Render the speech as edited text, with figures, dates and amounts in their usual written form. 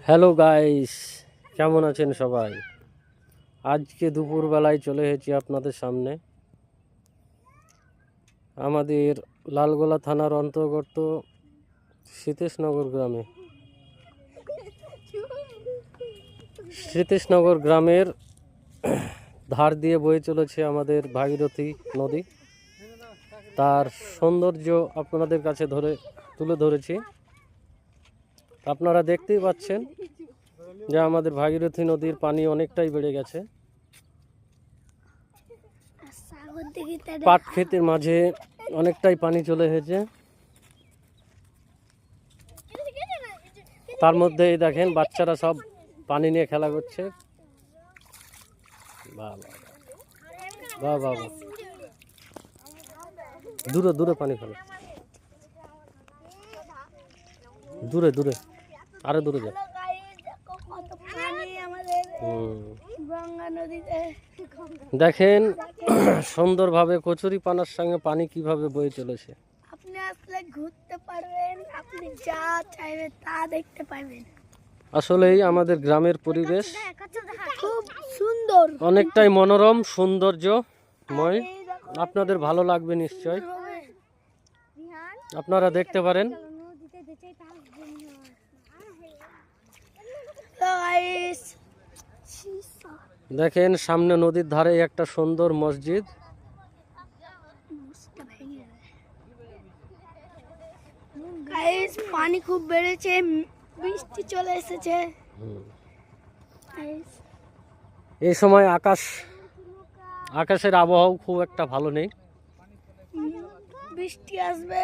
Hello guys, কেমন আছেন সবাই? আজকে দুপুরবেলায় চলে এসেছি আপনাদের সামনে আমাদের লালগোলা থানার অন্তর্গত সীতেশনগর গ্রামে। সীতেশনগর গ্রামের ধার দিয়ে বয়ে চলেছে আমাদের ভাগীরথী নদী। তার সৌন্দর্য আপনাদের কাছে তুলে ধরেছি। আপনারা দেখতেই পাচ্ছেন যে আমাদের ভাগীরথী নদীর পানি অনেকটাই বেড়ে গেছে। পাট ক্ষেতের মাঝে অনেকটাই পানি চলে এসেছে। তার মধ্যেই দেখেন বাচ্চারা সব পানি নিয়ে খেলা করছে। বাহ বাহ বাহ বাহ, দূরে দূরে পানি ফেলে, দূরে দূরে, আরো দূরে যা। দেখেন সুন্দরভাবে কচুরি পানার সঙ্গে পানি কিভাবে বয়ে চলেছে। আপনি আসলে ঘুরতে পারবেন, আপনি যা চাইবেন তা দেখতে পারবেন। আসলেই আমাদের গ্রামের পরিবেশ খুব সুন্দর, অনেকটাই মনোরম সৌন্দর্যময়। আপনাদের ভালো লাগবে নিশ্চয়, আপনারা দেখতে পারেন। দেখেন সামনে নদীর ধারে একটা সুন্দর মসজিদ। পানি খুব বেড়েছে, বৃষ্টি চলে এসেছে। এই সময় আকাশের আবহাওয়া খুব একটা ভালো নেই। বৃষ্টি আসবে।